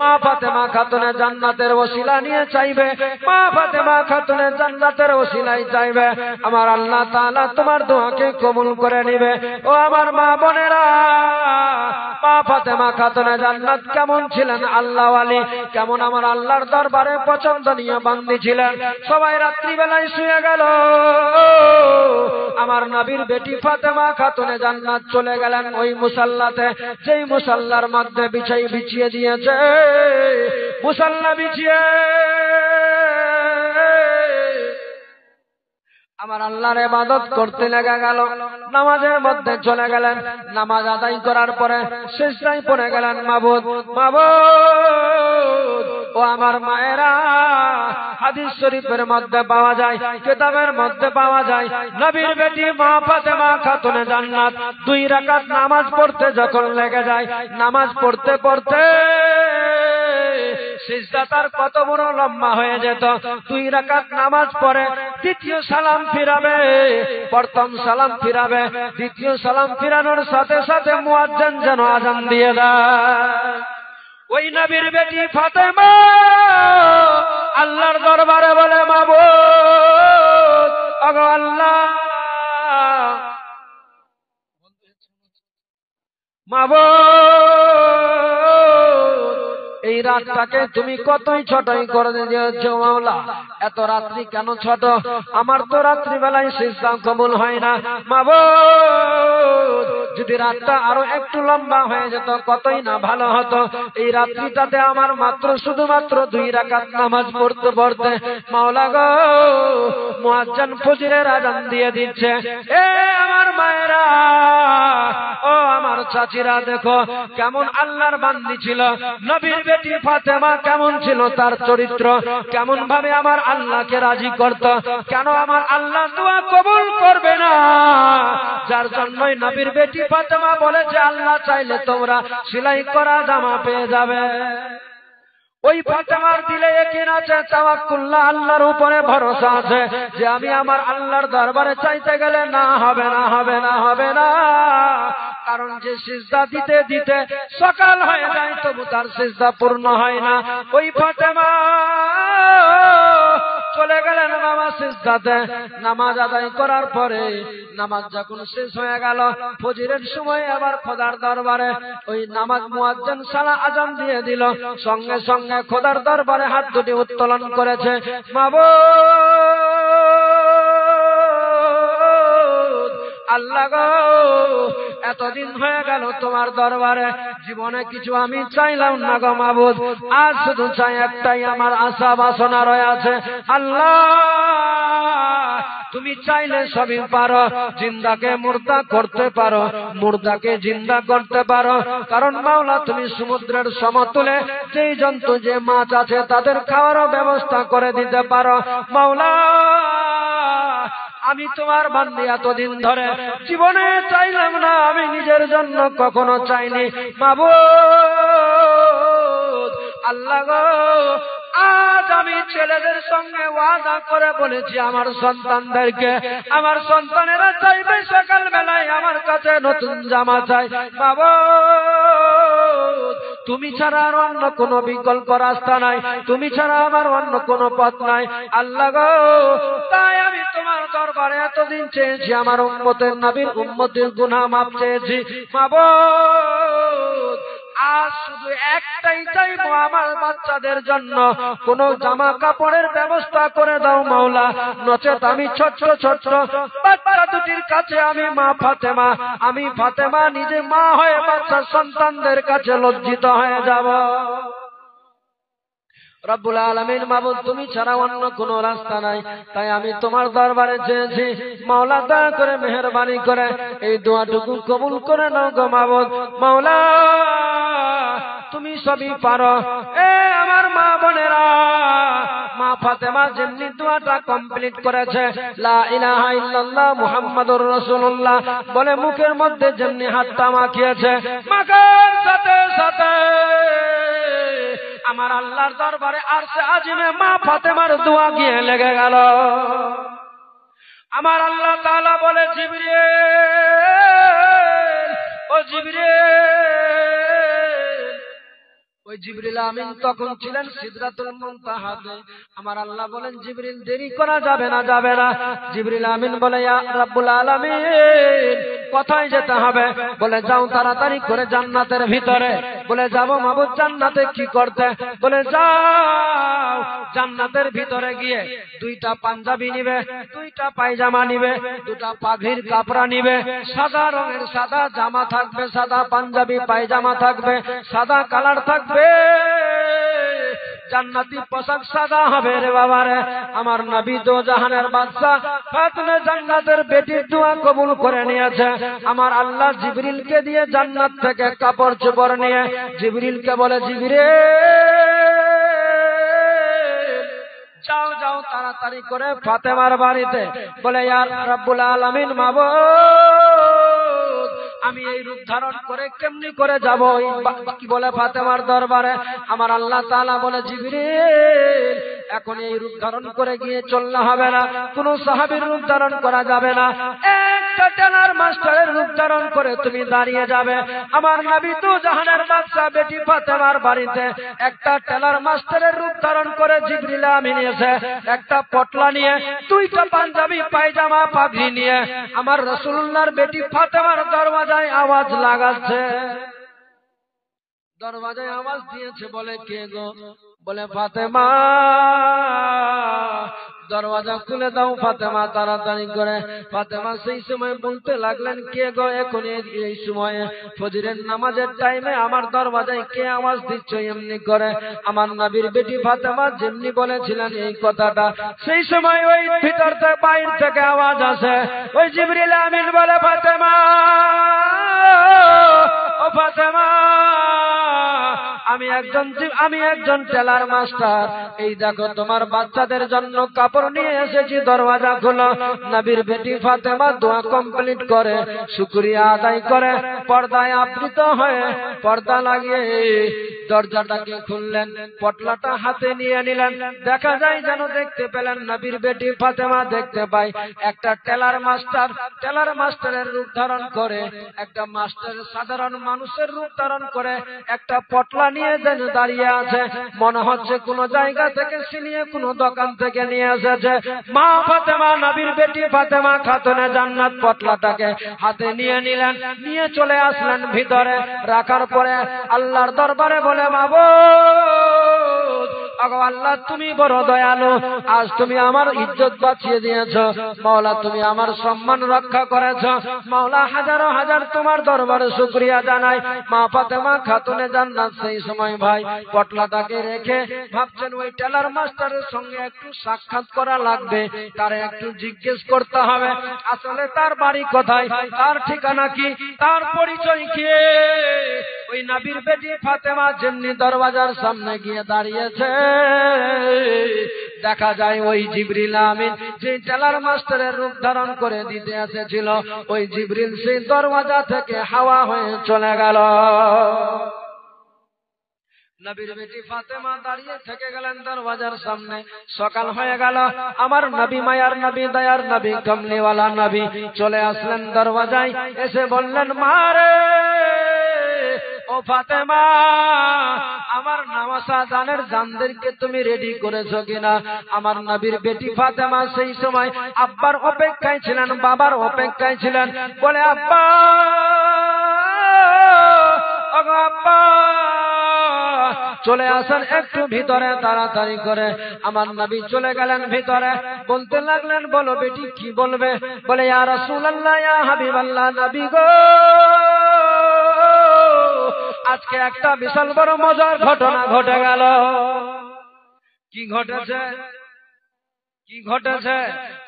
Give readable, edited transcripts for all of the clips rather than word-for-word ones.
মা ফাতেমা খাতুনে জান্নাতের ওসিলা নিয়ে চাইবে, মা ফাতেমা খাতুনে জান্নাতের ওসিলাই চাইবে, আমার আল্লাহ তাআলা তোমার দোয়াকে কবুল করে নিবে। ও আমার মা বোনেরা, মা ফাতেমা খাতুনে জান্নাত কেমন ছিলেন? আল্লাহ ওয়ালি, কেমন আমার আল্লাহর দরবারে পছন্দনীয় বান্দি ছিলেন। সবাই রাত্রিবেলায় শুয়ে গেল, আমার নবীর বেটি ফাতেমা খাতুনে জান্নাত চলে গেলেন ওই মুসাল্লাতে, যেই মুসাল্লার মধ্যে বিছিয়ে দিয়েছে, মুসাল্লা বিছিয়ে আমার আল্লাহর ইবাদত করতে লেগে গেল। নামাজের মধ্যে চলে গেলেন, নামাজ আদায় করার পরে সিজদায় পড়ে গেলেন। মাবুদ, মাবুদ, ও আমার মায়েরা, হাদিস শরীফের মধ্যে পাওয়া যায়, কিতাবের মধ্যে পাওয়া যায়, নবীর বেটি মা ফাতেমা খাতুনে জান্নাত 2 রাকাত নামাজ পড়তে যখন লেগে যায়, নামাজ পড়তে পড়তে সিজদা তার কত বড় লম্বা হয়ে যেত। 2 রাকাত নামাজ পড়ে দ্বিতীয় সালাম ফিরাবে, প্রথম সালাম ফিরাবে, দ্বিতীয় সালাম ফিরানোর সাথে সাথে মুয়াজ্জিন যেন আযান দিয়ে দেয়। ওই নবীর বেটি ফাতেমা আল্লাহর দরবারে বলে, মাবুদ, ওগো আল্লাহ, মাবুদ, এই রাতটাকে তুমি কতই ছোটই করে দিয়েছো মাওলা, এত রাত্রি কেন ছোট? আমার তো রাত্রি বেলায় সিজদা কবুল হয় না। মাবুদ, যদি রাতটা আরো একটু লম্বা হয়ে যেত কতই না ভালো হতো। এই রাত্রিটাতে আমার শুধুমাত্র 2 রাকাত নামাজ পড়তে পড়তে মাওলা গো, মুয়াজ্জিন ফজরের আযান দিয়ে দিচ্ছে। এ আমার মায়েরা, ও আমার চাচিরা, দেখো কেমন আল্লাহর বান্দি ছিল নবীর বেটি ফাতেমা, কেমন ছিল তার চরিত্র, কেমন ভাবে আমার আল্লাহকে রাজি করত। কেন আমার আল্লাহ দোয়া কবুল করবে না? যার জন্যই নবীর বেটি ফাতেমা বলেছে, আল্লাহ চাইলে তোমরা সেলাই করা জামা পেয়ে যাবে। ওই ফাতেমার দিলে ইয়াকিন আছে, তাওয়াক্কুল, আল্লাহর উপরে ভরসা আছে যে আমি আমার আল্লাহর দরবারে চাইতে গেলে না হবে না, হবে না, হবে না। কারণ যে সিজদা দিতে দিতে সকাল হয়ে যায় তবু তার সিজদা পূর্ণ হয় না। ওই ফাতেমা চলে গেলেন বাবা সিজদাতে। নামাজ আদায় করার পরে নামাজ যখন শেষ হয়ে গেল, ফজরের সময় আবার খোদার দরবারে ওই নামাজ মুয়াজ্জিন সালা আযান দিয়ে দিল, সঙ্গে সঙ্গে খোদার দরবারে হাত দুটি উত্তোলন করেছে, মাবুদ, আল্লাহ গো, এতদিন হয়ে গেল তোমার দরবারে, জীবনে কিছু আমি চাইলাম না গো মাবুদ, আজ শুধু চাই একটাই, আমার আশা বাসনা রয়েছে। আল্লাহ, তুমি চাইলে সবই পারো, জিন্দাকে মুর্দা করতে পারো, মুর্দাকে জিন্দা করতে পারো। কারণ মাওলা তুমি সমুদ্রের সমতলে যেই জন্তু যে মাছ আছে তাদের খাওয়ারও ব্যবস্থা করে দিতে পারো। মাওলা, আমি তোমার বান্দি, এতদিন ধরে জীবনে চাইলাম না, আমি নিজের জন্য কখনো চাইনি মাবুদ, আল্লাহ গো, আজ আমি ছেলেদের সঙ্গে ওয়াদা করে বলেছি আমার সন্তানদেরকে, আমার সন্তানেরা চাইবে সকাল বেলায় আমার কাছে নতুন জামা চাই। মাবুদ, তুমি ছাড়া আর অন্য কোনো বিকল্প রাস্তা নাই, তুমি ছাড়া আমার অন্য কোনো পথ নাই। আল্লাহ গো, তাই আমি তোমার দরবারে এতদিন চেয়েছি, আমার উম্মতের নবীর উম্মতের গুনাহ মাফ চেয়েছি। মাবুদ, আজ শুধু একটাই চাইবো, আমার বাচ্চাদের জন্য কোন জামা কাপড়ের ব্যবস্থা করে দাও মাওলা, নচেত আমি ছোট্ট ছোট্ট বাচ্চা দুটির কাছে আমি মা ফাতেমা, আমি ফাতেমা নিজে মা হয়ে বাচ্চা সন্তানদের কাছে লজ্জিত হয়ে যাব। রব্বুল আলামিন, মাবুদ, তুমি ছাড়া অন্য কোনো রাস্তা নাই, তাই আমি তোমার দরবারে চেয়েছি, মাওলা দয়া করে মেহেরবানি করে এই দোয়াটুকু কবুল করে নাও গো মাবুদ। মাওলা, তুমি সবই পারো। এ আমার মা বোনেরা, মা ফাতেমা যেমনি দোয়াটা কমপ্লিট করেছে, লা ইলাহা ইল্লাল্লাহ মুহাম্মাদুর রাসূলুল্লাহ বলে মুখের মধ্যে যেমনি হাতটা মাখিয়েছে, মাখার সাথে সাথে আমার আল্লাহর দরবারে আরশে আজিমে মা ফাতেমার দোয়া গিয়ে লেগে গেল। আমার আল্লাহ তাআলা বলে, জিবরিল, ও জিবরিল, ওই জিবরিল আমিন তখন ছিলেন সিদরাতুল মুনতাহাতে। আমার আল্লাহ বলেন জিবরিল দেরি করা যাবে না, যাবে না। জিবরিল আমিন বলে ইয়া রাব্বুল আলামিন কোথায় যেতে হবে? বলে যাও তাড়াতাড়ি করে জান্নাতের ভিতরে। বলে যাব মাবুদ জান্নাতে কি করতে? বলে যাও জান্নাতের ভিতরে গিয়ে দুইটা পাঞ্জাবি নিবে, দুইটা পায়জামা নিবে, দুটা পাগড়ির কাপড়া নিবে, সাদা রঙের সাদা জামা থাকবে, সাদা পাঞ্জাবি পায়জামা থাকবে, সাদা কালার থাকবে, জান্নাতি পোশাক সাদা হবে রে বাবা রে। আমার নবী দো জাহানের বাদশা ফাতেমা জান্নাতের বেটির দোয়া কবুল করে নিয়েছে। আমার আল্লাহ জিবরিলকে দিয়ে জান্নাত থেকে কাপড় চোপড় নিয়ে জিবরিলকে বলে জিবরিল যাও যাও তাড়াতাড়ি করে ফাতেমার বাড়িতে। বলে ইয়া রাব্বুল আলামিন মাবুদ আমি এই রূপ ধারণ করে কেমনি করে যাব কি বলে ফাতেমার দরবারে? আমার আল্লাহ তাআলা বলে জিবরিল এখন এই রূপ ধারণ করে গিয়ে চললে হবে না, কোন সাহাবীর রূপ ধারণ করা যাবে না, একটা টেলার মাস্টারের রূপ ধারণ করে তুমি দাঁড়িয়ে যাবে। আমার নবী তো জাহানের বাদশা বেটি ফাতেমার বাড়িতে একটা টেলার মাস্টারের রূপ ধারণ করে জিবরিল আমিন এসে একটা পটলা নিয়ে দুইটা পাঞ্জাবি পায়জামা পাগড়ি নিয়ে আমার রাসূলুল্লাহর বেটি ফাতেমার দরওয়াজায় আওয়াজ লাগাচ্ছে। দরওয়াজায় আওয়াজ দিয়েছে, বলে কে গো? বলে ফাতেমা। দরওয়াজা খুলে দাও ফাতেমা তাড়াতাড়ি করে। ফাতেমা সেই সময় বলতে লাগলেন কে গো? এখন এই সময়ে ফজরের নামাজের টাইমে আমার দরওয়াজায় কে আওয়াজ দিচ্ছ এমনি করে? আমার নবীর বেটি ফাতেমা যেমনি বলেছিলেন এই কথাটা, সেই সময় ওই ভিতর থেকে বাইরে থেকে আওয়াজ আসে। ওই জিবরিল আমিন বলে ফাতেমা, ও ফাতেমা আমি একজন টেলার মাস্টার, এই দেখো তোমার বাচ্চাদের জন্য কাপড় নিয়ে এসেছি, দরওয়াজা খোলো। নবীর বেটি ফাতেমা দোয়া কমপ্লিট করে শুকরিয়া আদায় করে পর্দায় আবৃত হয়ে পর্দা লাগিয়ে দরজাটাকে খুললেন, পটলাটা হাতে নিয়ে নিলেন। দেখা যায় যেন দেখতে পেলেন নবীর বেটি ফাতেমা দেখতে পাই একটা টেলার মাস্টারের রূপ ধারণ করে, একটা মাস্টারের সাধারণ মানুষের রূপ ধারণ করে একটা পটলা নিয়ে যেন দাঁড়িয়ে আছে। মনে হচ্ছে কোন জায়গা থেকে ছিনিয়ে কোন দোকান থেকে নিয়ে এসেছে। মা ফাতেমা নবীর বেটি ফাতেমা খাতুনে জান্নাত পটলাটাকে হাতে নিয়ে নিলেন, নিয়ে চলে আসলেন ভিতরে। রাখার পরে আল্লাহর দরবারে বলে মাবুদ আল্লাহ তুমি বড় দয়ালু, আজ তুমি আমার ইজ্জত বাঁচিয়ে দিয়েছ মাওলা, তুমি আমার সম্মান রক্ষা করেছ মাওলা, হাজারো হাজার তোমার দরবারে শুকরিয়া জানাই। মা ফাতেমা খাতুনে জান্নাত সেই সময় ভাই পটলাটাকে রেখে ভাবছেন ওই টেলার মাস্টারের সঙ্গে একটু সাক্ষাৎ করা লাগবে, তারে একটু জিজ্ঞেস করতে হবে আসলে তার বাড়ি কোথায়, তার ঠিকানা কি, তার পরিচয় কি। ওই নবীর বেটি ফাতেমা যেমনি দরওয়াজার সামনে গিয়ে দাঁড়িয়েছে, দেখা যায় ওই জিবরিল আমিন যে টেলার মাস্টারের রূপ ধারণ করে দিতে এসেছিল, ওই জিবরিল সেই দরওয়াজা থেকে হাওয়া হয়ে চলে গেল। নবীর বেটি ফাতেমা দাঁড়িয়ে থেকে গেলেন দরওয়াজার সামনে। সকাল হয়ে গেল, আমার নবী মায়ার নবী দয়ার নবী কমলিওয়ালা নবী চলে আসলেন দরওয়াজায়, এসে বললেন মারে ও ফাতেমা আমার নামাজা জানের জানদেরকে তুমি রেডি করেছো কিনা? আমার নবীর বেটি ফাতেমা সেই সময় আব্বার অপেক্ষায় ছিলেন, বাবার অপেক্ষায় ছিলেন। বলে আব্বা, আব্বা চলে আসেন একটু ভিতরে তাড়াতাড়ি করে। আমার নবী চলে গেলেন ভিতরে, বলতে লাগলেন বলো বেটি কি বলবে? বলে ইয়া রাসূলুল্লাহ ইয়া হাবিবাল্লাহ নবী গো, আজকে একটা বিশাল বড় মজার ঘটনা ঘটে গেল। কি ঘটেছে? কি ঘটেছে?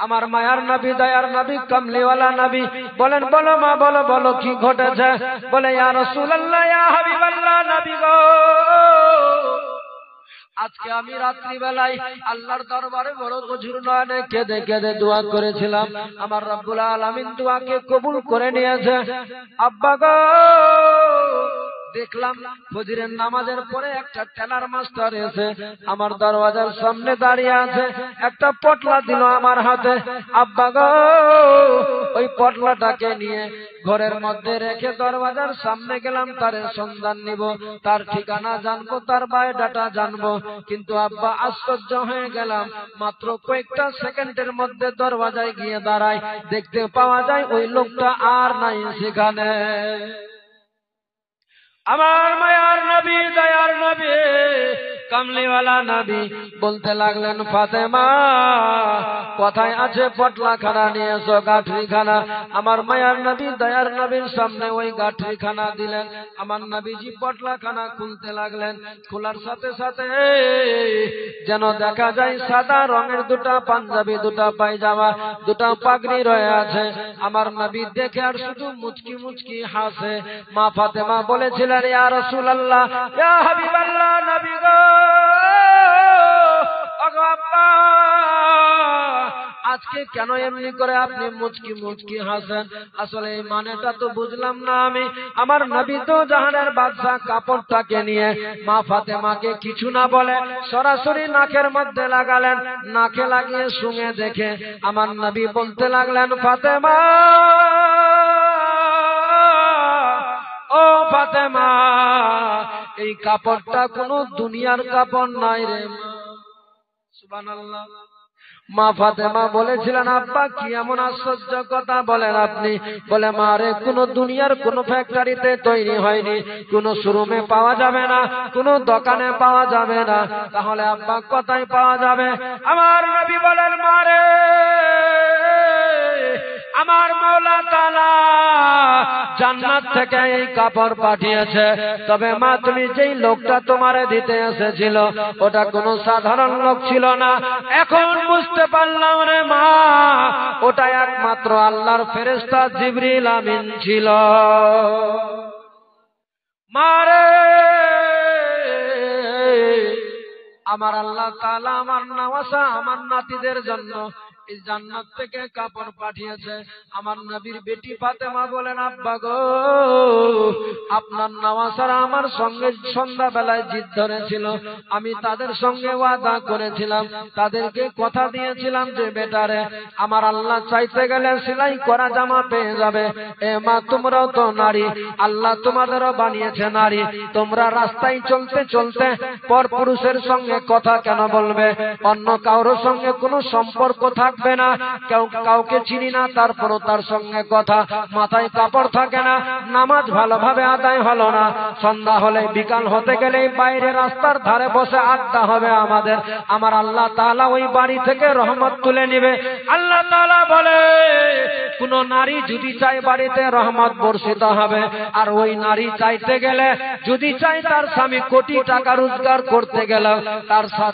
আমার মায়ার নবী দয়ার নবী কমলিওয়ালা নবী বলেন বলো মা বলো, বলো কি ঘটেছে? বলে ইয়া রাসূলুল্লাহ ইয়া হাবিবাল্লাহ নবী গো, আজকে আমি রাত্রি বেলায় আল্লাহর দরবারে বড় গভীর নয়নে কেঁদে কেঁদে দোয়া করেছিলাম, আমার রব্বুল আলামিন দোয়াকে কবুল করে নিয়েছে। আব্বা গো দেখলাম ফজরের নামাজের পরে একটা টেলার মাস্টার এসে আমার দরওয়াজার সামনে দাঁড়িয়ে আছে, একটা পটলা দিল আমার হাতে। আব্বা গো, ওই পটলাটাকে নিয়ে ঘরের মধ্যে রেখে দরওয়াজার সামনে গেলাম, তার সন্ধান নিব, তার ঠিকানা জানবো, তার বায়োডাটা জানবো। কিন্তু আব্বা আশ্চর্য হয়ে গেলাম, মাত্র কয়েকটা সেকেন্ডের মধ্যে দরওয়াজায় গিয়ে দাঁড়াই, দেখতে পাওয়া যায় ওই লোকটা আর নাই সেখানে। আমার মায়ার নবী, দয়ার নবী, কামলিওয়ালা নবী বলতে লাগলেন, ফাতেমা কোথায় আছে পটলাখানা নিয়ে এসো, গাঠরিখানা। আমার মায়ার নবী, দয়ার নবীর সামনে ওই গাঠরিখানা দিলেন। আমার নবীজি পটলাখানা খুলতে লাগলেন। খোলার সাথে সাথে যেন দেখা যায় সাদা রঙের দুটা পাঞ্জাবি, দুটা পায়জামা, দুটা পাগড়ি রয়ে আছে। আমার নবী দেখে আর শুধু মুচকি মুচকি হাসে। মা ফাতেমা বলেছিলেন, ইয়া রাসূলুল্লাহ, ইয়া হাবিবাল্লাহ, নবী গো, ওগো আব্বা, আজকে কেন এমনি করে আপনি মুচকি মুচকি হাসেন? আসলে এই মানেটা তো বুঝলাম না আমি। আমার নবী তো জাহানের বাদশা, কাপড়টাকে নিয়ে মা ফাতেমাকে কিছু না বলে সরাসরি নাকের মধ্যে লাগালেন। নাকে লাগিয়ে শুঙে দেখে আমার নবী বলতে লাগলেন, ফাতেমা, ও ফাতেমা, এই কাপড়টা কোনো দুনিয়ার কাপড় নয় রে। সুবহানাল্লাহ। মা ফাতেমা বলেছিলেন, আব্বা কি এমন আশ্চর্য কথা বলেন আপনি? বলে, মা রে, কোন দুনিয়ার কোন ফ্যাক্টরিতে তৈরি হয়নি, কোন শোরুমে পাওয়া যাবে না, কোন দোকানে পাওয়া যাবে না, তাহলে আব্বা কোথায় পাওয়া যাবে? আমার নবী বলেন, মা রে, আমার মাওলা তাআলা জান্নাত থেকে এই কাপড় পাঠিয়েছে। তবে মা, তুমি যেই লোকটা তোমারে দিতে এসেছিল ওটা কোনো সাধারণ লোক ছিল না। এখন বুঝতে পারলাম রে মা, ওটা একমাত্র আল্লাহর ফেরেশতা জিবরিল আমিন ছিল। মারে, আমার আল্লাহ তাআলা আমার নওয়াসা, আমার নাতিদের জন্য এই জান্নাত থেকে কাপড় পাঠিয়েছে। আমার নবীর বেটি ফাতেমা বলেন, আব্বা গো, আপনার নওয়াসারা আমার সঙ্গে সন্ধ্যাবেলায় জিদ ধরেছিল। আমি তাদের সঙ্গে ওয়াদা করেছিলাম, তাদেরকে কথা দিয়েছিলাম যে বেটারে আমার আল্লাহ চাইতে গেলে সেলাই করা জামা পেয়ে যাবে। এ মা, তোমরাও তো নারী, আল্লাহ তোমাদেরও বানিয়েছে নারী। তোমরা রাস্তায় চলতে চলতে পর পুরুষের সঙ্গে কথা কেন বলবে? অন্য কারোর সঙ্গে কোনো সম্পর্ক থাকবে না, কাউকে চিনি না, তারপরও তার সঙ্গে কথা। মাথায় কাপড় থাকে না, নামাজ ভালোভাবে আদায় হলো না। সন্ধ্যা হলে, বিকাল হতে গেলে বাইরে রাস্তার ধারে বসে আড্ডা হবে আমাদের। আমার আল্লাহ তাআলা ওই বাড়ি থেকে রহমত তুলে নিবে। আল্লাহ তাআলা বলে, কোন নারী যদি চায় বাড়িতে রহমত বর্ষিত হবে, আর ওই নারী চাইতে গেলে, যদি চাই তার স্বামী কোটি টাকা রোজগার করতে গেল,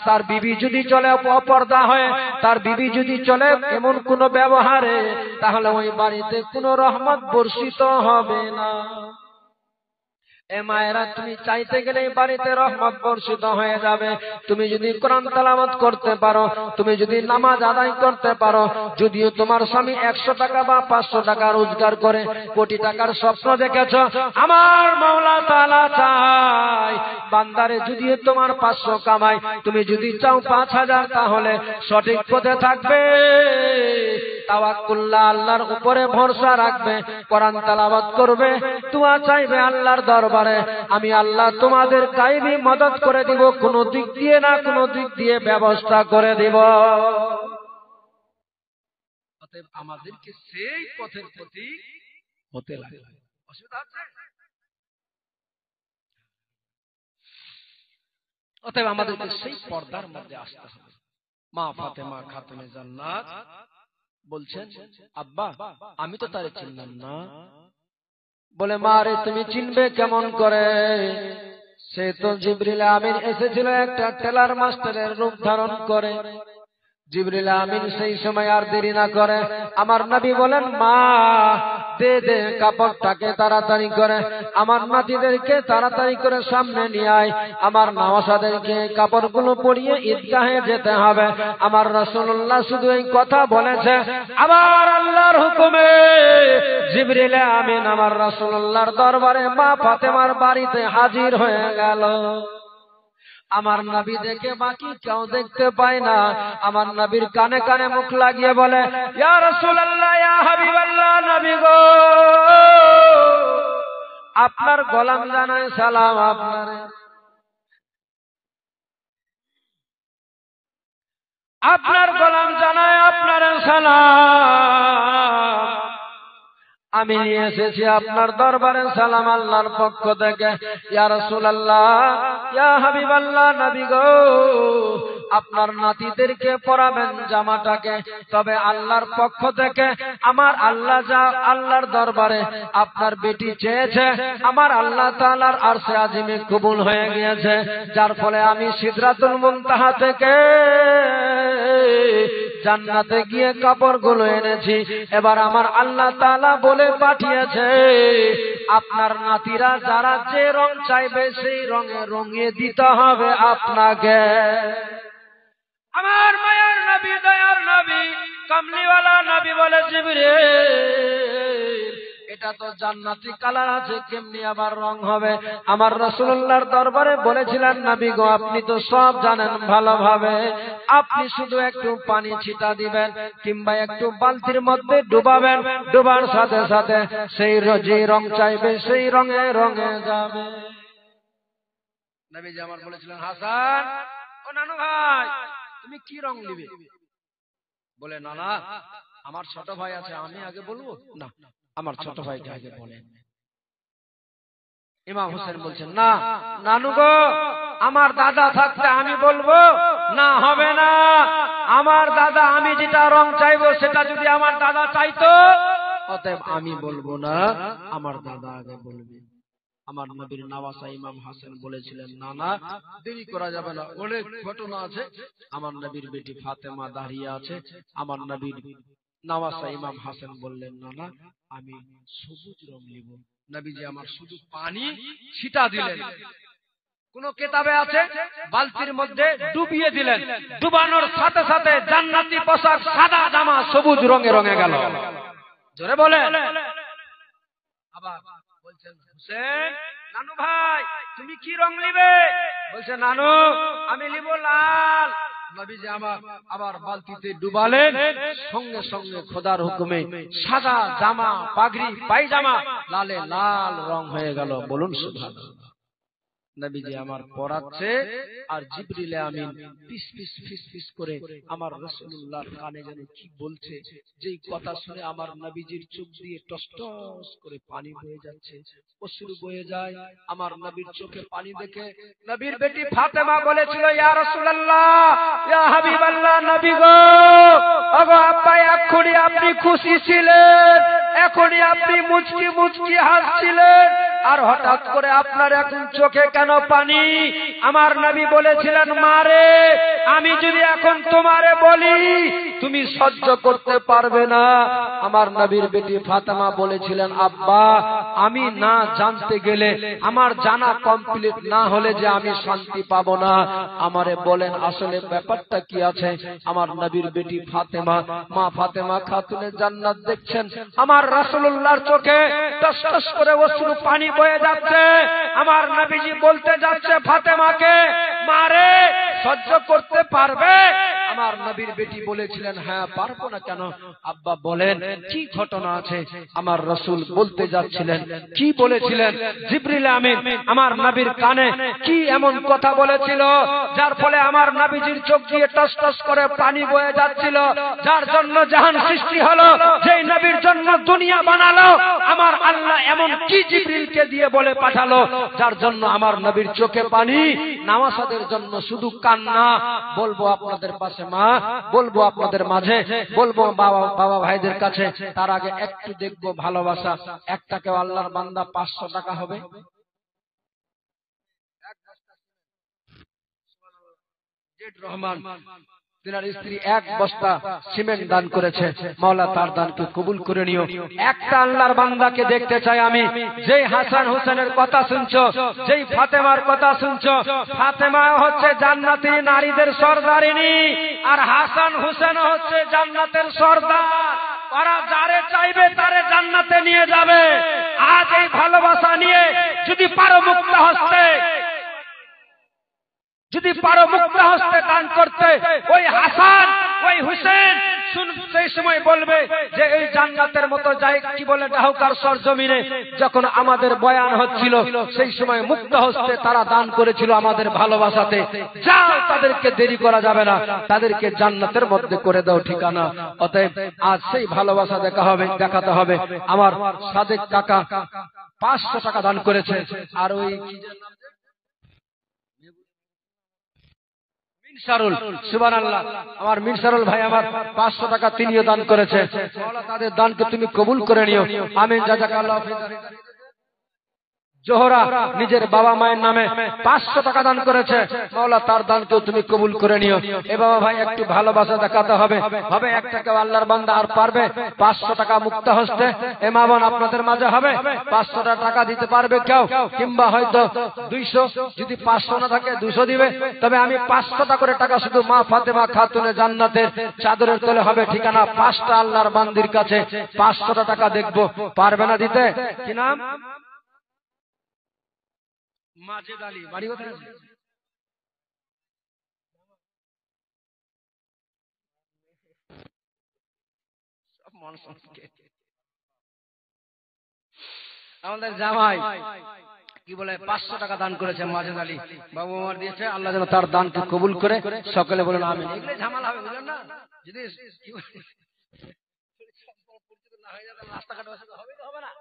তার বিবি যদি চলে অপর্দা হয়ে, তার বিবি যদি চলে এমন কোন ব্যবহারে, তাহলে ওই বাড়িতে কোন রহমত বর্ষিত হবে না। এ মায়েরা, তুমি চাইতে গেলে বাড়িতে রহমত বর্ষিত হয়ে যাবে। তুমি যদি কোরআন তেলাওয়াত করতে পারো, তুমি যদি নামাজ আদায় করতে পারো, যদিও তোমার স্বামী 100 টাকা বা 500 টাকা রোজগার করে কোটি টাকার স্বপ্ন দেখেছ, আমার মাওলা তাআলা চাই বান্দারে যদিও তোমার 500 কামাই, তুমি যদি চাও 5000, তাহলে সঠিক পথে থাকবে। তাওয়াক্কুল্লাহ, আল্লাহর উপরে ভরসা রাখবে, কোরআন তেলাওয়াত করবে, দোয়া চাইবে আল্লাহর দরবারে। আমি আল্লাহ তোমাদের গায়বী মদদ করে দিব, কোন দিক দিয়ে না কোন দিক দিয়ে ব্যবস্থা করে দিব। অতএব আমাদেরকে সেই পথের প্রতি হতে লাগে। অসুবিধা আছে? অতএব আমাদেরকে সেই পর্দার মধ্যে আসতে হবে। মা ফাতেমা খাতুনে জান্নাত বলছেন, আব্বা, আমি তো তারে চিনলাম না। বলে, মা রে, তুমি চিনবে কেমন করে? সে তো জিবরিল আমিন এসেছিল একটা টেলার মাস্টারের রূপ ধারণ করে। জিবরিল আমিন সেই সময় আর দেরি না করে আমার নবী বলেন, মা দে দে কাপড়টাকে তাড়াতাড়ি করে, আমার নাতিদেরকে তাড়াতাড়ি করে সামনে নিয়ে আয়, আমার নওয়াসাদেরকে কাপড়গুলো পরিয়ে ঈদগাহে যেতে হবে। আমার রাসূলুল্লাহ শুধু এই কথা বলেছে, আবার আল্লাহর হুকুমে জিবরিল আমিন আমার রাসূলুল্লাহর দরবারে মা ফাতেমার বাড়িতে হাজির হয়ে গেল। আমার নবী দেখে বাকি কেউ দেখতে পায় না। আমার নবীর কানে কানে মুখ লাগিয়ে বলে, ইয়া রাসূলুল্লাহ, ইয়া হাবিবাল্লাহ, নবী গো, আপনার গোলাম জানায় সালাম। আপনার গোলাম জানায় আপনার সালাম। আমি নিয়ে এসেছি আপনার দরবারে সালাম আল্লাহর পক্ষ থেকে। ইয়া রাসূলুল্লাহ, ইয়া হাবিবাল্লাহ, নবী গো, আপনার নাতিদেরকে পরাবেন জামাটাকে, তবে আল্লাহর পক্ষ থেকে আমার আল্লাহর দরবারে আপনার বেটি চেয়েছে, আমার আল্লাহ তাআলার আরশে আজিমে কবুল হয়ে গিয়েছে, যার ফলে আমি সিদরাতুল মুনতাহা থেকে জান্নাতে গিয়ে কাপড়গুলো এনেছি। এবার আমার আল্লাহ তাআলা বলে পাঠিয়েছে, আপনার নাতিরা যারা যে রং চাইবে সেই রঙে রঙিয়ে দিতে হবে আপনাকে। আমার মায়ার নবী, দয়ার নবী, কামলিওয়ালা নবী বলে, জিবরিল, এটা তো জান্নাতি কালার আছে, কেমনি আবার রং হবে? আমার রাসূলুল্লাহর দরবারে বলেছিলেন, নবী গো, আপনি তো সব জানেন ভালোভাবে, আপনি শুধু একটু পানি ছিটা দিবেন কিংবা একটু বালতির মধ্যে ডুবাবেন, ডুবার সাথে সাথে সেই যে রং চাইবে সেই রঙে রঙে যাবে। নবীজি আমার বলেছিলেন, হাসান, ও নানু ভাই, তুমি কি রং নিবে? বলে, না না, আমার ছোট ভাই আছে, আমি আগে বলবো? না, আমার ছোট ভাইকে আগে বলেন। ইমাম হোসেন বলছেন, না নানু গো, আমার দাদা থাকতে আমি বলবো? না, হবে না। আমার দাদা, আমি যেটা রং চাইবো সেটা যদি আমার দাদা চাইতো, অতএব আমি বলবো না, আমার দাদা আগে বলবে। আমার নবীর নওয়াসা ইমাম হাসান বলেছিলেন, না না, দেরি করা যাবে না, অনেক ঘটনা আছে। আমার নবীর বেটি ফাতেমা দাঁড়িয়ে আছে। আমার নবীর নওয়াসা ইমাম হাসান বললেন, না না, আমি সবুজ রং নিব। নবীজি আমার শুধু পানি ছিটা দিলেন, কোন কেতাবে আছে বালতির মধ্যে ডুবিয়ে দিলেন, ডুবানোর সাথে সাথে জান্নাতি পোশাক, সাদা জামা সবুজ রঙে রঙে গেল। জোরে বলে। আবার বলছেন, হোসেন, নানু ভাই, তুমি কি রং নিবে? বলছে, নানু, আমি নিব লাল। নবীজি আমার আবার বালতিতে ডুবালেন, সঙ্গে সঙ্গে খোদার হুকুমে সাদা জামা, পাগড়ি, পায়জামা লালে লাল রং হয়ে গেল। বলুন সুবহানাল্লাহ। নবীজি আমার পড়াচ্ছে, আর জিবরিল আমিন পিস পিস ফিস ফিস করে আমার রাসূলুল্লাহর কানে যেন কি বলছে, যেই কথা শুনে আমার নবীজির চোখ দিয়ে টস টস করে পানি বয়ে যাচ্ছে, অশ্রু বয়ে যায়। আমার নবীর চোখে পানি দেখে নবীর বেটি ফাতেমা বলেছিল, ইয়া রাসূলুল্লাহ, ইয়া হাবিবাল্লাহ, নবী গো, ওগো আব্বা, এখনই আপনি খুশি ছিলেন, এখনই আপনি মুচকি মুচকি হাসছিলেন, আর হঠাৎ করে আপনার এখন চোখে কেন পানি? আমার নবী বলেছিলেন, মারে, আমি যদি এখন তোমারে বলি তুমি সহ্য করতে পারবে না। আমার নবীর বেটি ফাতেমা বলেছিলেন, আব্বা, আমি না জানতে গেলে, আমার জানা কমপ্লিট না হলে যে আমি শান্তি পাবো না। আমারে বলেন আসলে ব্যাপারটা কি আছে? আমার নবীর বেটি ফাতেমা, মা ফাতেমা খাতুনে জান্নাত দেখছেন, আমার রাসূলুল্লাহর চোখে টস টস করে অশ্রু পানি বয়ে যাচ্ছে। আমার নবীজি বলতে যাচ্ছে ফাতেমাকে, মারে, সহ্য করতে পারবে? আমার নবীর বেটি বলেছিলেন, হ্যাঁ, পারবো না কেন? আব্বা বলেন কি ঘটনা আছে? আমার রাসূল বলতে যাচ্ছিলেন, কি বলেছিলেন? জিবরিল আমিন আমার নবীর কানে কি এমন কথা বলেছিল যার ফলে আমার নবীজির চোখ দিয়ে টস টস করে পানি বয়ে যাচ্ছিল, যার জন্য জাহান সৃষ্টি হলো, যেই নবীর জন্য দুনিয়া বানালো, আমার আল্লাহ এমন কি জিবরিলকে দিয়ে বলে পাঠালো যার জন্য আমার নবীর চোখে পানি? নামাসাদের জন্য শুধু কান্না। বলবো আপনাদের পাশে মা, বলবো আপনাদের মাঝে, বলবো বাবা ভাইদের কাছে, তার আগে একটু দেখবো ভালোবাসা। একটাকেও আল্লাহর বান্দা 500 টাকা হবে। রহমান তিনার স্ত্রী 1 বস্তা সিমেন্ট দান করেছে, মাওলা তার দানকে কবুল করে নিও। একটা আল্লাহর বান্দাকে দেখতে চাই আমি, যেই হাসান হোসেনের কথা শুনছো, যেই ফাতেমার কথা শুনছো, ফাতেমা হচ্ছে জান্নাতি নারীদের সরদারিনী, আর হাসান হোসেন হচ্ছে জান্নাতের সরদার। ওরা যারে চাইবে তারে জান্নাতে নিয়ে যাবে। আজ এই ভালোবাসা নিয়ে যদি পারো মুক্ত হস্তে, যদি পারো মুক্ত হস্তে দান করতে, ওই হাসান ওই হুসেন সেই সময় বলবে যে এই জান্নাতের মতো যায় কি বলে ডাহুকার সরজমিনে যখন আমাদের বয়ান হচ্ছিল, সেই সময় মুক্ত হস্তে তারা দান করেছিল আমাদের ভালোবাসাতে। যাও, তাদেরকে দেরি করা যাবে না, তাদেরকে জান্নাতের মধ্যে করে দাও ঠিকানা। অতএব আজ সেই ভালোবাসা দেখাতে হবে। আমার সাদেক কাকা 500 টাকা দান করেছে, আর ওই মিনসারুল, সুবহানাল্লাহ, আমার মিনসারুল ভাই আমার 500 টাকা তিনিও দান করেছে। মাওলা তাদের দানকে তুমি কবুল করে নিও, আমিন। জাযাকাল্লাহু ফিক। জোহরা নিজের বাবা মায়ের নামে 500 টাকা দান করেছে, মাওলা তার দানকেও তুমি কবুল করে নিও। এ বাবা ভাই একটু ভালোবাসা দেখাতে হবে। হবে একটা কেউ আল্লাহর বান্দা আর পারবে 500 টাকা মুক্ত হস্তে? এ মা বোন আপনাদের মাঝে হবে 500 টাকা দিতে পারবে কেউ? কিংবা হয়তো 200, যদি 500 না থাকে 200 দিবে। তবে আমি 500 করে টাকা শুধু মা ফাতেমা খাতুনে জান্নাতের চাদরের তলে হবে ঠিকানা। 5টা আল্লাহর বান্দির কাছে 500 টাকা দেখবো, পারবে না দিতে? কি নাম? মাজেদ আলী, বাড়ি কোথায়? আমাদের জামাই কি বলে 500 টাকা দান করেছে মাজেদ আলী বাবু আমার দিয়েছে। আল্লাহ যেন তার দানকে কবুল করে। সকলে বলেন আমিন। এগুলো ঝামেলা হবে, বুঝলেন না? যদি রাস্তাঘাটে হবে না।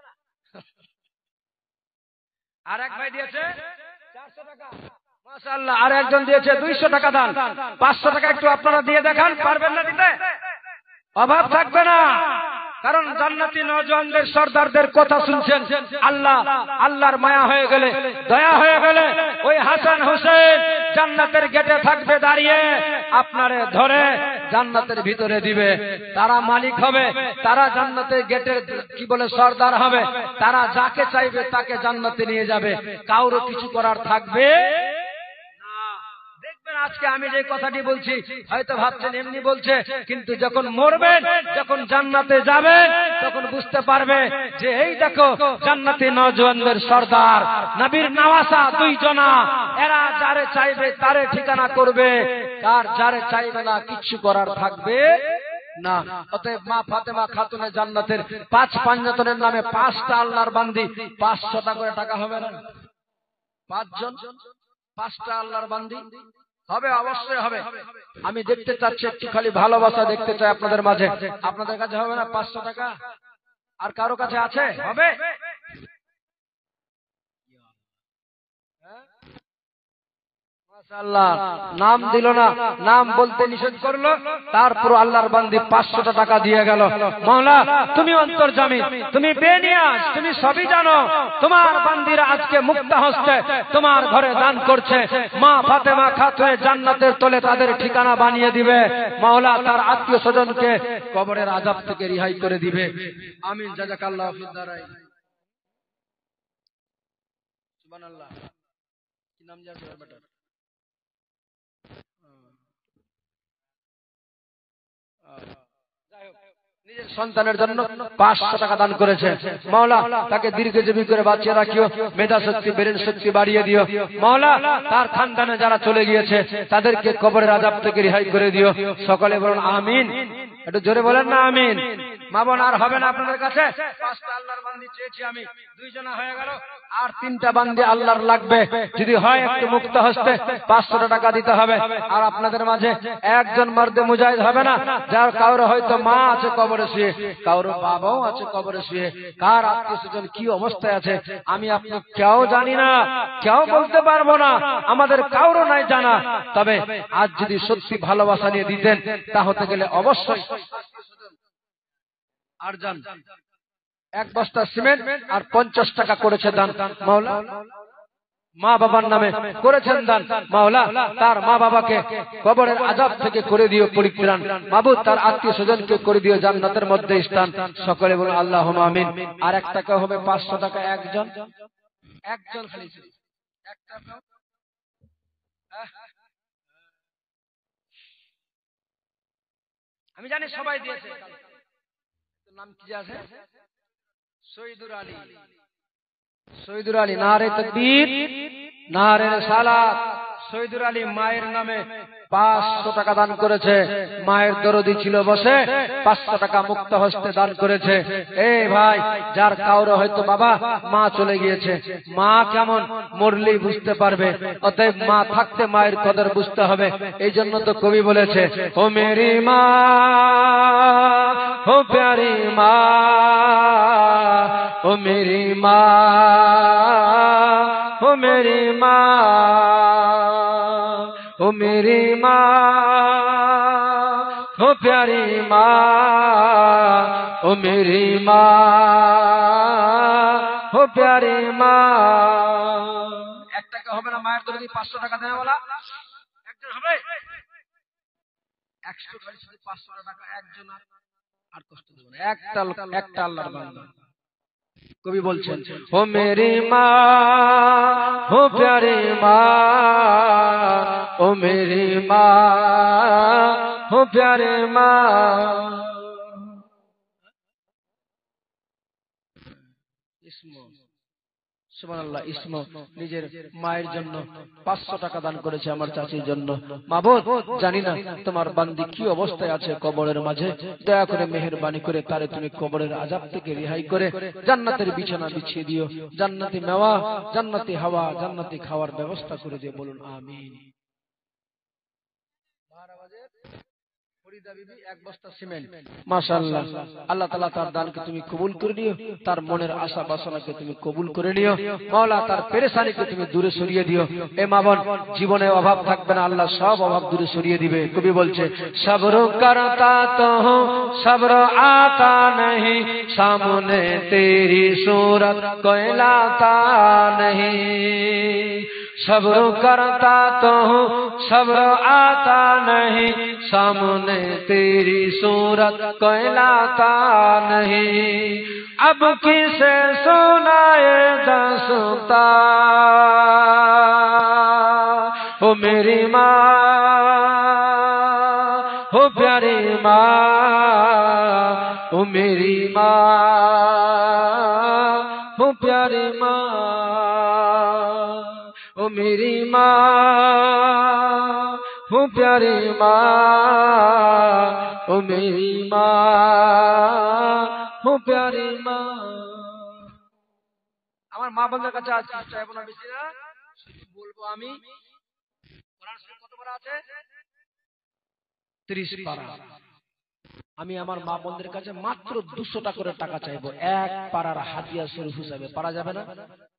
আর এক ভাই দিয়েছে 400 টাকা, মাশাআল্লাহ। আর একজন দিয়েছে 200 টাকা দান। 500 টাকা একটু আপনারা দিয়ে দেখান, পারবেন না দিতে? অভাব থাকবে না, কারণ জান্নাতি নওজওয়ানদের সরদারদের কথা শুনছেন। আল্লাহর মায়া হয়ে গেলে, দয়া হয়ে গেলে ওই হাসান হোসেন জান্নাতের গেটে থাকবে দাঁড়িয়ে, আপনারে ধরে জান্নাতের ভিতরে দিবে। তারা মালিক হবে, তারা জান্নাতের গেটের কি বলে সরদার হবে। তারা যাকে চাইবে তাকে জান্নাতে নিয়ে যাবে, কারো কিছু করার থাকবে না। দেখবেন আজকে আমি যে কথাটি বলছি হয়তো ভাবছেন এমনি বলছে, কিন্তু যখন মরবেন, যখন জান্নাতে যাবেন, তখন বুঝতে পারবে যে এই দেখো জান্নাতি নওজওয়ানদের সরদার, নবীর নওয়াসা 2 জনা। এরা যারে চাইবে তারে ঠিকানা করবে, আর যারে চাইবে না কিচ্ছু করার থাকবে না। অতএব মা ফাতেমা খাতুনে জান্নাতের 5 পাঞ্জাতনের নামে 5টা আল্লাহর বান্দি 500 করে টাকা হবে না? 5 জন 5টা আল্লাহর বান্দি হবে, অবশ্যই হবে। আমি দেখতে চাচ্ছি, একটু খালি ভালোবাসা দেখতে চাই আপনাদের মাঝে। আপনাদের কাছে হবে না 500 টাকা? আর কারো কাছে আছে? হবে? মাশাআল্লাহ, নাম দিল না, নাম বলতে নিষেধ করলো, তারপর আল্লাহর বান্দি 500 টাকা দিয়ে গেল। মাওলা তুমি অন্তর্যামী, তুমি বেনিয়াজ, তুমি সবই জানো। তোমার বান্দিরা আজকে মুক্ত হস্তে তোমার ঘরে দান করছে। মা ফাতেমা খাতুনে জান্নাতের তলে তাদের ঠিকানা বানিয়ে দিবে। মাওলা তার আত্মীয় স্বজনকে কবরের আযাব থেকে রিহাই করে দিবে। আমিন। জাযাকাল্লাহু ফিদ দারাই। সুবহানাল্লাহ। কি নাম জানো বেটা? নিজের সন্তানের জন্য 500 টাকা দান করেছে। মাওলা তাকে দীর্ঘজীবী করে বাঁচিয়ে রাখিও, মেধা শক্তি ব্রেন শক্তি বাড়িয়ে দিও। মাওলা তার খানদানে যারা চলে গিয়েছে তাদেরকে কবরের আযাব থেকে রিহাই করে দিও। সকলে বলুন আমিন। একটু জোরে বলেন না আমিন। মা বোন আর হবে না আপনাদের কাছে? 5টা আল্লাহর বান্দি চেয়েছি আমি, 2 জনা হয়ে গেল, আর 3টা বান্দি আল্লাহর লাগবে। যদি হয় একটু মুক্ত হস্তে 500 টাকা দিতে হবে। আর আপনাদের মাঝে একজন মর্দে মুজাহিদ হবে না, যার কারো হয়তো মা আছে কবরে শুয়ে, কারো বাবাও আছে কবরে শুয়ে, কার আত্মীয় স্বজন কি অবস্থায় আছে আমি আপনি কেউ জানি না, কেউ বলতে পারবো না, আমাদের কারো নাই জানা। তবে আজ যদি সত্যি ভালোবাসা নিয়ে দিতেন তা হতে গেলে অবশ্যই আর যান 1 বস্তা সিমেন্ট আর 50 টাকা করেছে দান। মাওলা মা বাবার নামে করেছেন দান, মাওলা তার মা বাবাকে কবরের আযাব থেকে করে দিও পরিত্রাণ, মাবুদ তার আত্মীয় স্বজনকে করে দিও জান্নাতের মধ্যে স্থান। সকলে বলুন আল্লাহুম্মা আমিন। আর এক টাকা হবে 500 টাকা একজন, একজন খালি একটা। আমি জানি সবাই দিয়েছে। নাম কি আছে? শহীদুর আলী। শহীদুর আলী, নারে তাকবীর, নারে সালাত। শহীদুর আলী মায়ের নামে 500 টাকা দান করেছে। মায়ের দরদি ছিল বসে 500 টাকা মুক্ত হস্তে দান করেছে। এই ভাই, যার কাউরে হয়তো বাবা মা চলে গিয়েছে, মা কেমন মরলেই বুঝতে পারবে, অতএব মা থাকতে মায়ের কদর বুঝতে হবে। এই জন্য তো কবি বলেছে, ও মেরি মা, ও প্যারি মা, ও মেরি মা, ও মেরি মা, ও মেরি মা, ও প্যারি মা, ও মেরি মা, ও প্যারি মা। 1 টাকা হবে না মায়ের দরদি 500 টাকা দেয় বলা? একজন হবে 100 করে, শুধু 500 টাকা একজন। আর কষ্ট দেব না, একটা আল্লাহর বান্দা। কবি বলছেন, ও মেরি মা, ও প্যারি মা, ও মেরি মা, ও প্যারি মা। সুবহানাল্লাহ, ইসমো নিজের মায়ের জন্য 500 টাকা দান করেছে আমার চাচির জন্য। মাবুদ, জানি না তোমার বান্দি কি অবস্থায় আছে কবরের মাঝে, দয়া করে মেহেরবানি করে তারে তুমি কবরের আযাব থেকে রেহাই করে জান্নাতের বিছানা বিছিয়ে দিও, জান্নাতি মেওয়া, জান্নাতি হাওয়া, জান্নাতি খাওয়ার ব্যবস্থা করে দিও। বলুন আমিন। এক বস্তা সিমেন্ট, মাশাআল্লাহ, আল্লাহ তাআলা তার দানকে তুমি কবুল করে নিও, তার মনের আশা বাসনাকে তুমি কবুল করে নিও, মাওলা তার পেরেশানিকে তুমি দূরে সরিয়ে দিও। এ মা বোন, জীবনে অভাব থাকবে না, আল্লাহ সব অভাব দূরে সরিয়ে দিবে। কবি বলছে, সবর করতা তো হুঁ, সবর আতা नहीं, सामने तेरी सूरत कोई लाता नहीं, सब्र करता तो हूँ, सब्र आता नहीं, सामने तेरी सूरत कोई लाता नहीं, अब किसे सुनाए दास्तां, ओ मेरी माँ, ओ प्यारी माँ, ओ मेरी माँ, ओ प्यारी माँ, ओ मेरी माँ, ओ प्यारी माँ, ओ मेरी माँ, ओ प्यारी माँ। আমার মা বোনদের কাছে আজ চাইবো না বেশি না, শুধু বলবো আমি, কোরআন শরীফ কত পারা আছে? 30 পারা। আমি আমার মা বোনদের কাছে মাত্র 200 টাকা করে টাকা চাইবো, এক পারার হাদিয়া স্বরূপ হিসাবে। পারা যাবে না?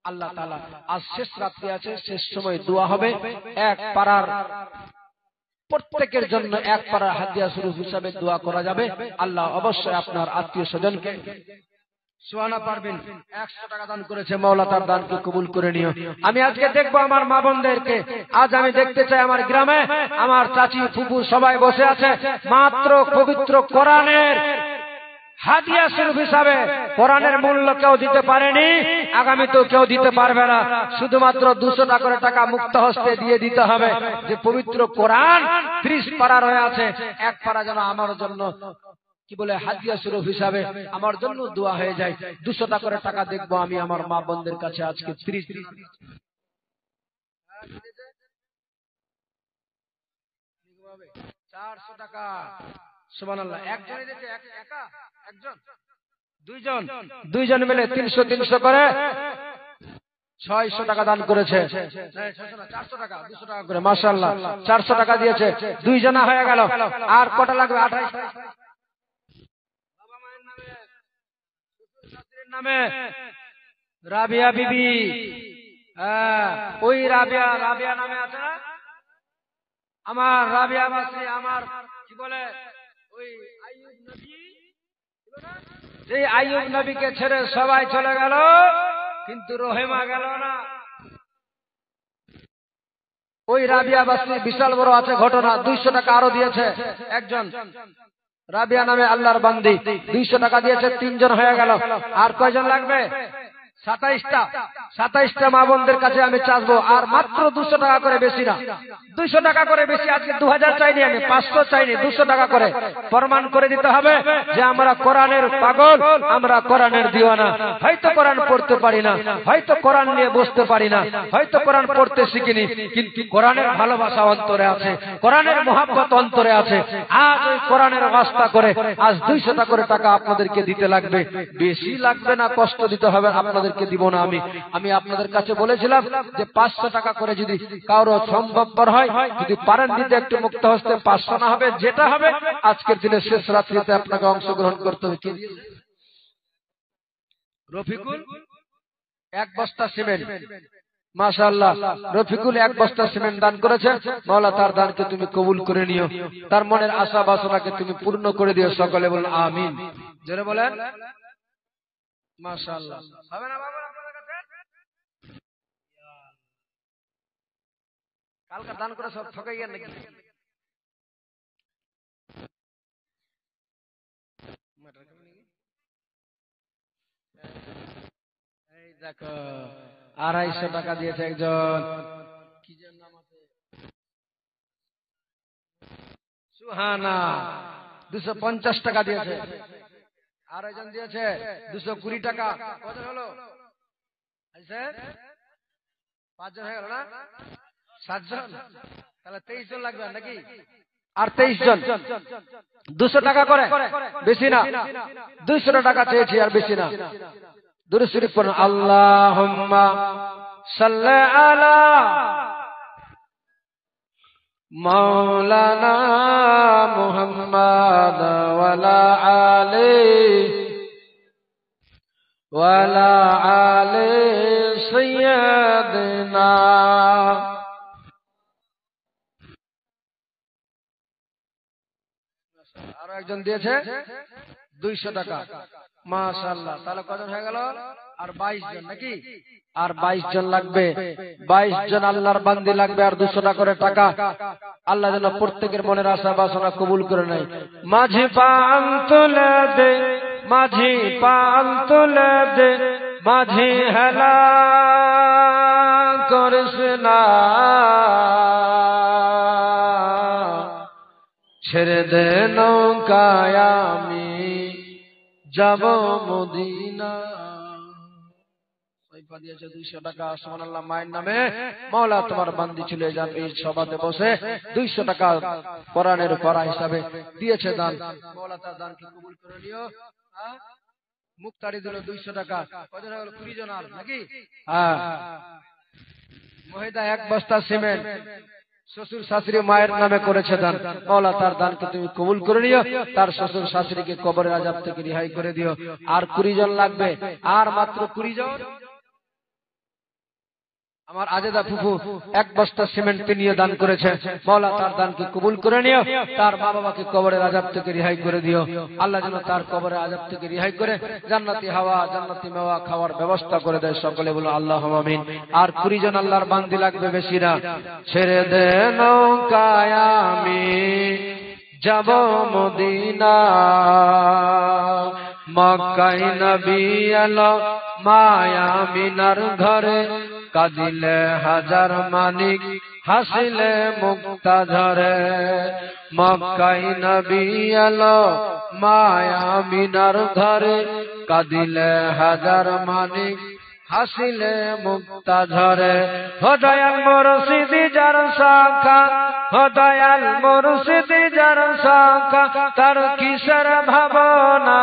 আল্লাহ তাআলা আজ শেষ রাত্রি আছে, শেষ সময় দোয়া হবে, এক পারার প্রত্যেকের জন্য এক পারার হাদিয়া স্বরূপ হিসাবে দোয়া করা যাবে। আল্লাহ অবশ্যই আপনার আত্মীয় স্বজনকে সোয়ানা পারবেন 100 টাকা দান করেছে, মাওলা তার দানকে কবুল করে নিও। আমি আজকে দেখবো আমার মা বোনদেরকে, আজ আমি দেখতে চাই আমার গ্রামে আমার চাচি ফুপু সবাই বসে আছে, মাত্র পবিত্র কোরআনের হাদিয়া স্বরূপ হিসাবে। কোরআনের মূল্য কেউ দিতে পারেনি, আগামী তো কেউ দিতে পারবে না, শুধুমাত্র 200 টাকা করে টাকা মুক্ত হস্তে দিয়ে দিতে হবে, যে পবিত্র কোরআন 30 পারার হয়ে আছে, এক পারা যেন আমার জন্য কি বলে হাদিয়া স্বরূপ হিসাবে আমার জন্য দোয়া হয়ে যায়। 200 টাকা করে টাকা দেখবো আমি আমার মা বোনদের কাছে আজকে 30 400 টাকা। সুবহানাল্লাহ। একজনই দিয়েছে, একা একজন, দুইজন মিলে 300 300 করে 600 টাকা দান করেছে। 400 টাকা, 200 টাকা করে, মাশাআল্লাহ 400 টাকা দিয়েছে, দুইজনা হয়ে গেল। আর কত লাগবে? 28 বাবা মায়ের নামে, শ্বশুর নামে রাবিয়া বিবি, ওই রাবিয়া নামে আছে না আমার রাবিয়া মাসি, আমার কি বলে ওই আইয়ুব নবী, সেই আইয়ুব নবীকে ছেড়ে সবাই চলে গেল, কিন্তু রহিমা গেল না। ওই রাবিয়া বাসী বিশাল বড় আছে ঘটনা, 200 টাকা আরো দিয়েছে একজন রাবিয়া নামে আল্লাহর বান্দি, 200 টাকা দিয়েছে, 3 জন হয়ে গেল। আর কয়জন লাগবে? 27টা মা বোনদের কাছে আমি চাইবো, আর মাত্র 200 টাকা করে, বেশি না, 200 টাকা করে, বেশি আজকে 2000 চাইনি আমি, 500 চাইনি, 200 টাকা করে প্রমাণ করে দিতে হবে যে আমরা কোরআনের পাগল, আমরা কোরআনের দিওয়ানা। হয়তো কোরআন পড়তে পারি না, হয়তো কোরআন নিয়ে বসতে পারি না, হয়তো কোরআন পড়তে শিখিনি, কিন্তু কোরআনের ভালোবাসা অন্তরে আছে, কোরআনের মহব্বত অন্তরে আছে। আজ ওই কোরআনের রাস্তা করে আজ 200 টাকা করে টাকা আপনাদেরকে দিতে লাগবে, বেশি লাগবে না, কষ্ট দিতে হবে আপনাদের দিব না। আমি আপনাদের কাছে বলেছিলাম যে 500 টাকা করে যদি কারো সম্ভবপর হয়, যদি পারেন দিতে একটু মুক্ত হস্তে, 500 না হবে, যেটা হবে আজকের দিনে শেষ রাত্রিতে আপনাকে অংশগ্রহণ করতে হবে। রফিকুল 1 বস্তা সিমেন্ট, মাশাআল্লাহ, রফিকুল 1 বস্তা সিমেন্ট দান করেছে। মাওলা তার দানকে তুমি কবুল করে নিও, তার মনের আশা বাসনাকে তুমি পূর্ণ করে দিও। সকলে বলুন আমিন, জোরে বলেন মাশাআল্লাহ। হবে না বাবা আপনাদের কাছে? কালকে দান করে সব ঠকে গেল নাকি? এই দেখো 250 টাকা দিয়েছে একজন, কি যেন নাম আছে, সুহানা, 250 টাকা দিয়েছে। আর একজন দিয়েছে 220 টাকা। কত হলো? 5 জন হয়ে গেল না? 7 জন, তাহলে 23 জন লাগবে নাকি? আর 23 জন 200 টাকা করে, বেশি না, 200 টাকা চেয়েছি, আর বেশি না। দুরূদ শরীফ পড়ুন, আল্লাহুম্মা সাল্লি আলা মাওলানা মুহাম্মাদ ওয়ালা আলি সাইয়্যিদিনা। আরো একজন দিয়েছে 200 টাকা, মাশাআল্লাহ। তাহলে কজন হয়ে গেল? আর 22 জন নাকি? আর 22 জন লাগবে, 22 জন আল্লাহর বান্দি লাগবে, আর 200 টাকা করে টাকা। আল্লাহ যেন প্রত্যেকের মনের আশা বাসনা কবুল করে নেয়। মাঝি পাল তুলে দে, মাঝি পাল তুলে দে, মাঝি হেলা করিস না, ছেড়ে দে নৌকায় আমি যাব মদিনা। দিয়েছে 200 টাকা, সুবহানাল্লাহ। মায়ের নামে মাওলা তোমার বান্দি ছিল এই সভাতে বসে 200 টাকা কোরআনের পড়া হিসাবে দিয়েছে দান। মাওলা তার দানকে কবুল করে নিও। মুক্তারি দিল 200 টাকা, কজন হলো? 20 জন আর নাকি? হ্যাঁ। মহিদা 1 বস্তা সিমেন্ট শ্বশুর শাশুড়ি মায়ের নামে করেছে দান। মাওলা তার দানকে তুমি কবুল করে নিও, তার শ্বশুর শাশুড়িকে কবরের আযাব থেকে রেহাই করে দিও। আর 20 জন লাগবে, আর মাত্র 20 জন। আমার আজেদা ফুফু 1 বস্তা সিমেন্ট নিয়ে দান করেছে। মাওলা তার দানকে কবুল করে নিও, তার মা বাবাকে কবরের আযাব থেকে রেহাই করে দিও। আল্লাহ যেন তার কবরের আযাব থেকে রেহাই করে জান্নাতি হাওয়া, জান্নাতি মেওয়া খাওয়ার ব্যবস্থা করে দেয়। সকলে বলো আল্লাহুম্মা আমিন। আর 20 জন আল্লাহর বান্দি লাগবে, বেশি না। ছেড়ে দে নৌকায় আমি যাব মদিনা, মক্কায় নবী এলো মায়া মিনার ঘরে, কাঁদিলে হাজার মানিক হাসিলে মুক্তা ঝরে। মক্কায় নবী এলো মায়া মিনার ঘরে, কাঁদিলে হাজার মানিক হাসিলে মুক্তা ঝরে। ও দয়াল মুর্শিদি যার শাখা, ও দয়াল মুর্শিদি যার শাখা, তার কিসের ভাবনা,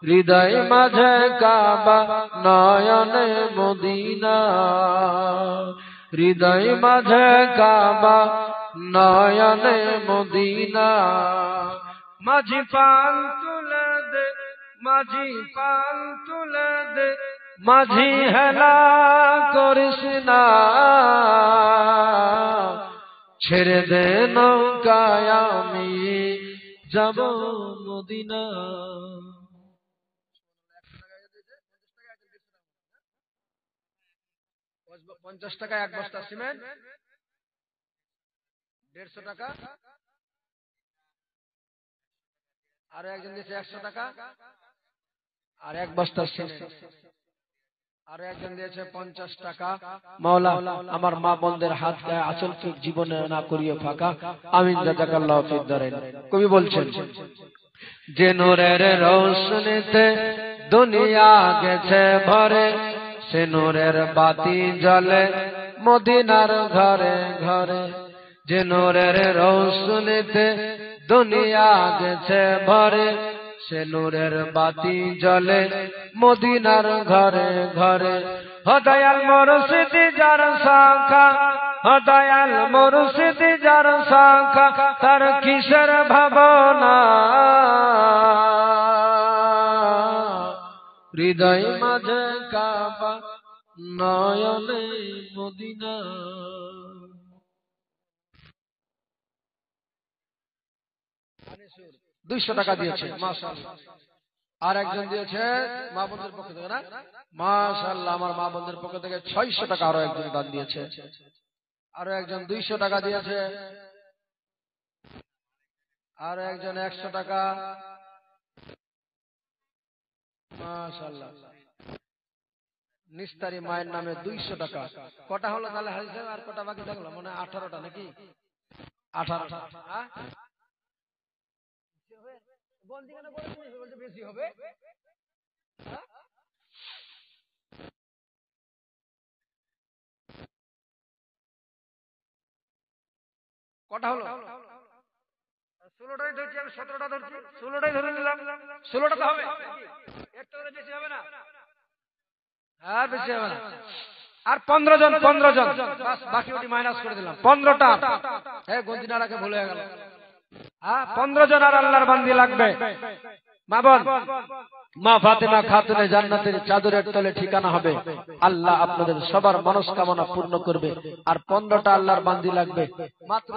হৃদয় মাঝে কাবা নয়নে মদিনা, হৃদয় মাঝে কাবা নয়নে মদিনা। মাঝি পাল তুলে দে, মাঝি পাল তুলে দে, মাঝি হেলা করিস না, ছেড়ে দে নৌকায় আমি যাব মদিনা। 50 টাকা এক বস্তা সিমেন্ট, 150 টাকা। আর একজন দিয়েছে 100 টাকা, আর এক বস্তা সিমেন্ট। আর একজন দিয়েছে 50 টাকা। মাওলা আমার মা বোনদের হাত গায়ে আঁচলকে জীবনে না করিয়ে ফাঁকা। আমিন জাযাকাল্লাহু ফিদ দারাইন। কবি বলছেন, যে নূরের রৌশনীতে দুনিয়া গেছে ভরে, সে নূরের বাতি জ্বলে মদিনার ঘরে ঘরে। যে নূরের রৌশনীতে দুনিয়া গেছে ভরে, সে নূরের বাতি জ্বলে মদিনার ঘরে ঘরে। দয়াল মুর্শিদি যার শাখা, দয়াল মুর্শিদি যার শাখা, তার কিসের ভাবনা, হৃদয় মাঝে কাবা নয়নে মদিনা। 200 টাকা দিয়েছে, মাশাআল্লাহ। আর একজন দিয়েছে মা বোনদের পক্ষ থেকে, না মাশাআল্লাহ, আমার মা বোনদের পক্ষ থেকে 600 টাকা আরো একজন দান দিয়েছে। আরো একজন 200 টাকা দিয়েছে। আরো একজন 100 টাকা, মাশাআল্লাহ। নিস্তারি মায়ের নামে 200 টাকা। কটা হলো তাহলে হাজি সাহেব? আর কটা বাকি থাকলো? মনে হয় 18টা নাকি? 18টা। বেশি হবে। কটা হলো? 16টাই ধরছি আমি, 17টা ধরছি, 16টাই ধরে নিলাম। 16টা তো হবে, একটু বেশি হবে না? হ্যাঁ, বেশি হবে না। আর 15 জন, 15 জন, বাকি ওটি মাইনাস করে দিলাম। 15টা। হ্যাঁ, গন্দিনারাকে ভুলে গেল। হ্যাঁ, 15 জন আর আল্লাহর বান্দি লাগবে। মা বোন, মা ফাতেমা খাতুনে জান্নাতের চাদরের তলে ঠিকানা হবে। আল্লাহ আপনাদের সবার মনস্কামনা পূর্ণ করবে। আর 15টা আল্লাহর বান্দি লাগবে মাত্র।